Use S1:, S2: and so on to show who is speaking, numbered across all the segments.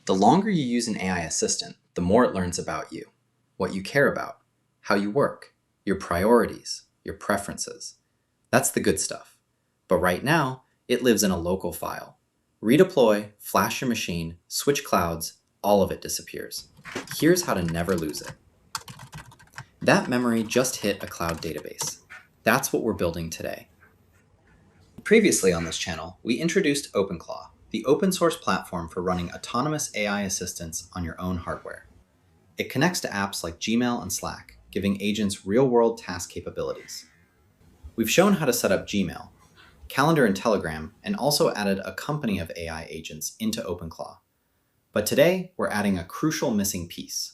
S1: The longer you use an AI assistant, the more it learns about you, what you care about, how you work, your priorities, your preferences. That's the good stuff. But right now, it lives in a local file. Redeploy, flash your machine, switch clouds, all of it disappears. Here's how to never lose it. That memory just hit a cloud database. That's what we're building today. Previously on this channel, we introduced OpenClaw, the open source platform for running autonomous AI assistants on your own hardware. It connects to apps like Gmail and Slack, giving agents real-world task capabilities. We've shown how to set up Gmail, Calendar and Telegram, and also added a company of AI agents into OpenClaw. But today, we're adding a crucial missing piece.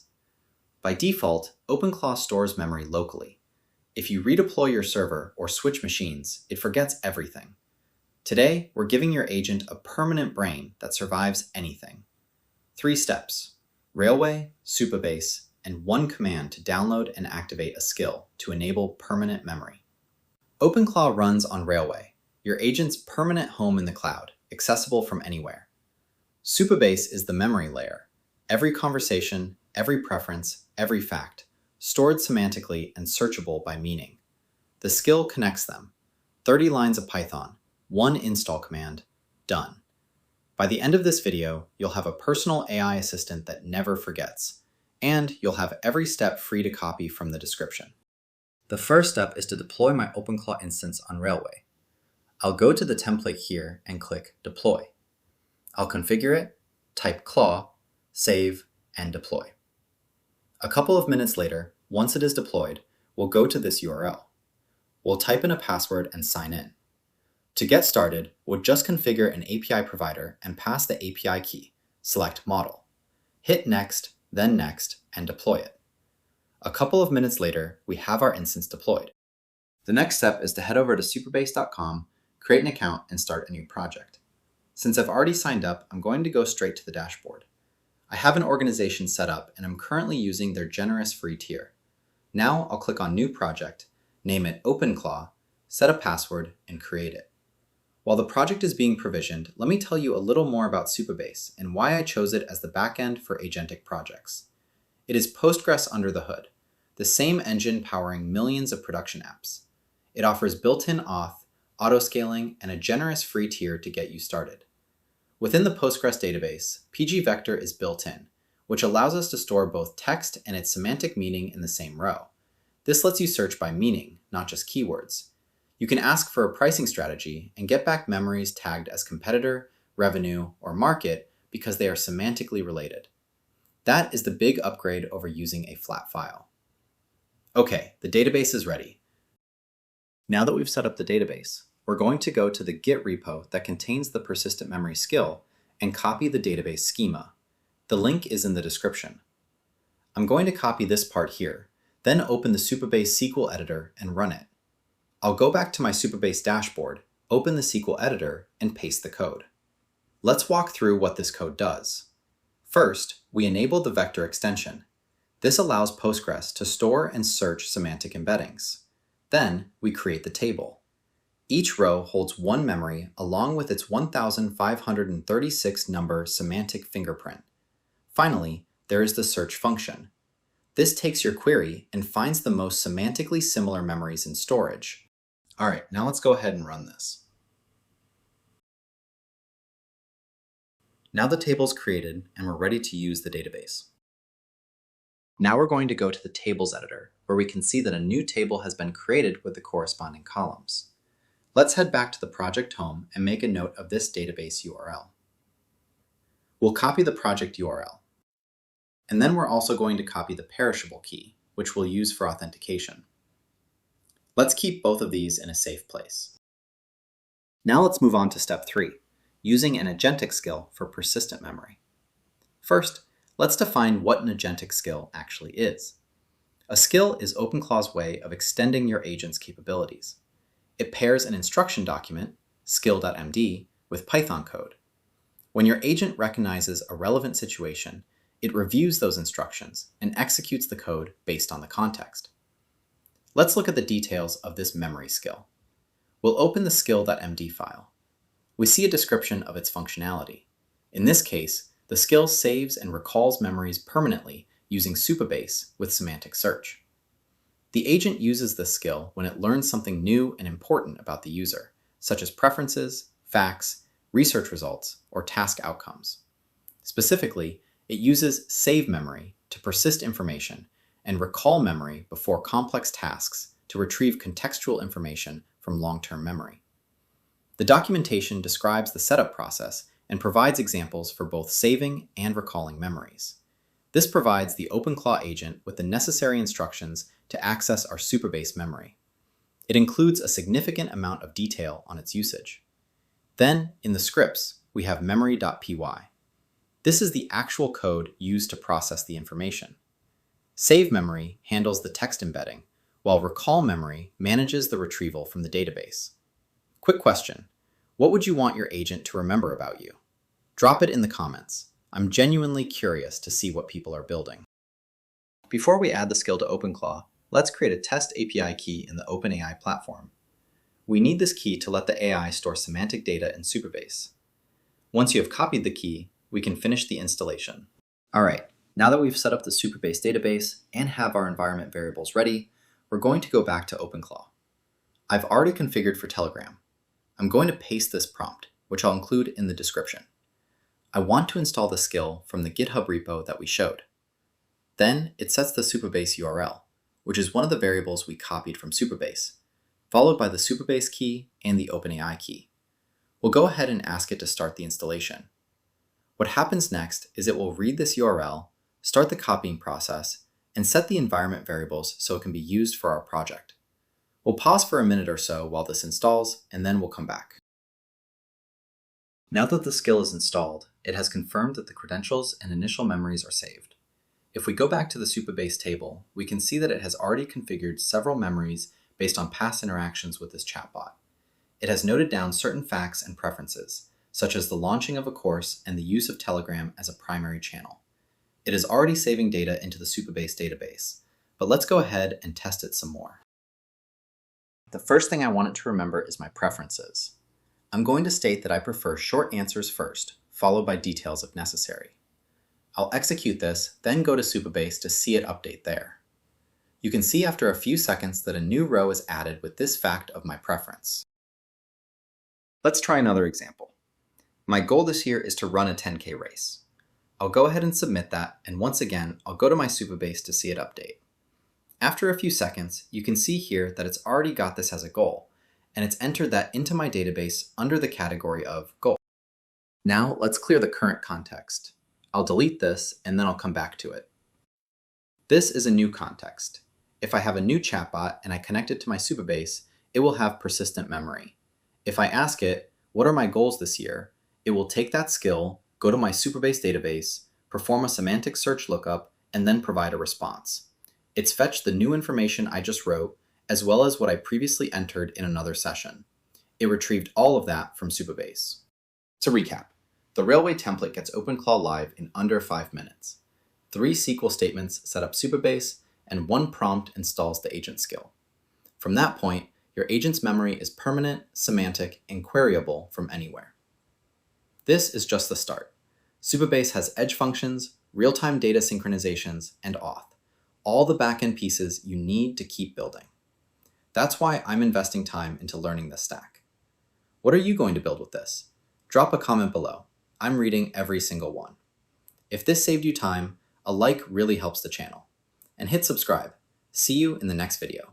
S1: By default, OpenClaw stores memory locally. If you redeploy your server or switch machines, it forgets everything. Today, we're giving your agent a permanent brain that survives anything. 3 steps: Railway, Supabase, and 1 command to download and activate a skill to enable permanent memory. OpenClaw runs on Railway, your agent's permanent home in the cloud, accessible from anywhere. Supabase is the memory layer. Every conversation, every preference, every fact, stored semantically and searchable by meaning. The skill connects them. 30 lines of Python, 1 install command, done. By the end of this video, you'll have a personal AI assistant that never forgets, and you'll have every step free to copy from the description. The first step is to deploy my OpenClaw instance on Railway. I'll go to the template here and click Deploy. I'll configure it, type claw, save, and deploy. A couple of minutes later, once it is deployed, we'll go to this URL. We'll type in a password and sign in. To get started, we'll just configure an API provider and pass the API key, select Model. Hit Next, and deploy it. A couple of minutes later, we have our instance deployed. The next step is to head over to supabase.com, create an account, and start a new project. Since I've already signed up, I'm going to go straight to the dashboard. I have an organization set up, and I'm currently using their generous free tier. Now I'll click on New Project, name it OpenClaw, set a password, and create it. While the project is being provisioned, let me tell you a little more about Supabase and why I chose it as the backend for agentic projects. It is Postgres under the hood, the same engine powering millions of production apps. It offers built-in auth, auto-scaling, and a generous free tier to get you started. Within the Postgres database, pgvector is built in, which allows us to store both text and its semantic meaning in the same row. This lets you search by meaning, not just keywords. You can ask for a pricing strategy and get back memories tagged as competitor, revenue, or market because they are semantically related. That is the big upgrade over using a flat file. Okay, the database is ready. Now that we've set up the database, we're going to go to the Git repo that contains the persistent memory skill and copy the database schema. The link is in the description. I'm going to copy this part here, then open the Supabase SQL editor and run it. I'll go back to my Supabase dashboard, open the SQL editor, and paste the code. Let's walk through what this code does. First, we enable the vector extension. This allows Postgres to store and search semantic embeddings. Then, we create the table. Each row holds 1 memory along with its 1536 number semantic fingerprint. Finally, there is the search function. This takes your query and finds the most semantically similar memories in storage. All right, now let's go ahead and run this. Now the table's created and we're ready to use the database. Now we're going to go to the tables editor, where we can see that a new table has been created with the corresponding columns. Let's head back to the project home and make a note of this database URL. We'll copy the project URL. And then we're also going to copy the perishable key, which we'll use for authentication. Let's keep both of these in a safe place. Now let's move on to step 3, using an agentic skill for persistent memory. First, let's define what an agentic skill actually is. A skill is OpenClaw's way of extending your agent's capabilities. It pairs an instruction document, skill.md, with Python code. When your agent recognizes a relevant situation, it reviews those instructions and executes the code based on the context. Let's look at the details of this memory skill. We'll open the skill.md file. We see a description of its functionality. In this case, The skill saves and recalls memories permanently using Supabase with semantic search. The agent uses this skill when it learns something new and important about the user, such as preferences, facts, research results, or task outcomes. Specifically, it uses save memory to persist information and recall memory before complex tasks to retrieve contextual information from long-term memory. The documentation describes the setup process and provides examples for both saving and recalling memories. This provides the OpenClaw agent with the necessary instructions to access our Supabase memory. It includes a significant amount of detail on its usage. Then, in the scripts, we have memory.py. This is the actual code used to process the information. Save memory handles the text embedding, while recall memory manages the retrieval from the database. Quick question: what would you want your agent to remember about you? Drop it in the comments. I'm genuinely curious to see what people are building. Before we add the skill to OpenClaw, let's create a test API key in the OpenAI platform. We need this key to let the AI store semantic data in Supabase. Once you have copied the key, we can finish the installation. Alright, now that we've set up the Supabase database and have our environment variables ready, we're going to go back to OpenClaw. I've already configured for Telegram. I'm going to paste this prompt, which I'll include in the description. I want to install the skill from the GitHub repo that we showed. Then it sets the Supabase URL, which is one of the variables we copied from Supabase, followed by the Supabase key and the OpenAI key. We'll go ahead and ask it to start the installation. What happens next is it will read this URL, start the copying process, and set the environment variables so it can be used for our project. We'll pause for a minute or so while this installs, and then we'll come back. Now that the skill is installed, it has confirmed that the credentials and initial memories are saved. If we go back to the Supabase table, we can see that it has already configured several memories based on past interactions with this chatbot. It has noted down certain facts and preferences, such as the launching of a course and the use of Telegram as a primary channel. It is already saving data into the Supabase database, but let's go ahead and test it some more. The first thing I want it to remember is my preferences. I'm going to state that I prefer short answers first, followed by details if necessary. I'll execute this, then go to Supabase to see it update there. You can see after a few seconds that a new row is added with this fact of my preference. Let's try another example. My goal this year is to run a 10K race. I'll go ahead and submit that, and once again, I'll go to my Supabase to see it update. After a few seconds, you can see here that it's already got this as a goal, and it's entered that into my database under the category of goal. Now let's clear the current context. I'll delete this, and then I'll come back to it. This is a new context. If I have a new chatbot and I connect it to my Supabase, it will have persistent memory. If I ask it, what are my goals this year? It will take that skill, go to my Supabase database, perform a semantic search lookup, and then provide a response. It's fetched the new information I just wrote, as well as what I previously entered in another session. It retrieved all of that from Supabase. To recap, the Railway template gets OpenClaw live in under 5 minutes. 3 SQL statements set up Supabase, and 1 prompt installs the agent skill. From that point, your agent's memory is permanent, semantic, and queryable from anywhere. This is just the start. Supabase has edge functions, real-time data synchronizations, and auth, all the backend pieces you need to keep building. That's why I'm investing time into learning this stack. What are you going to build with this? Drop a comment below. I'm reading every single one. If this saved you time, a like really helps the channel. And hit subscribe. See you in the next video.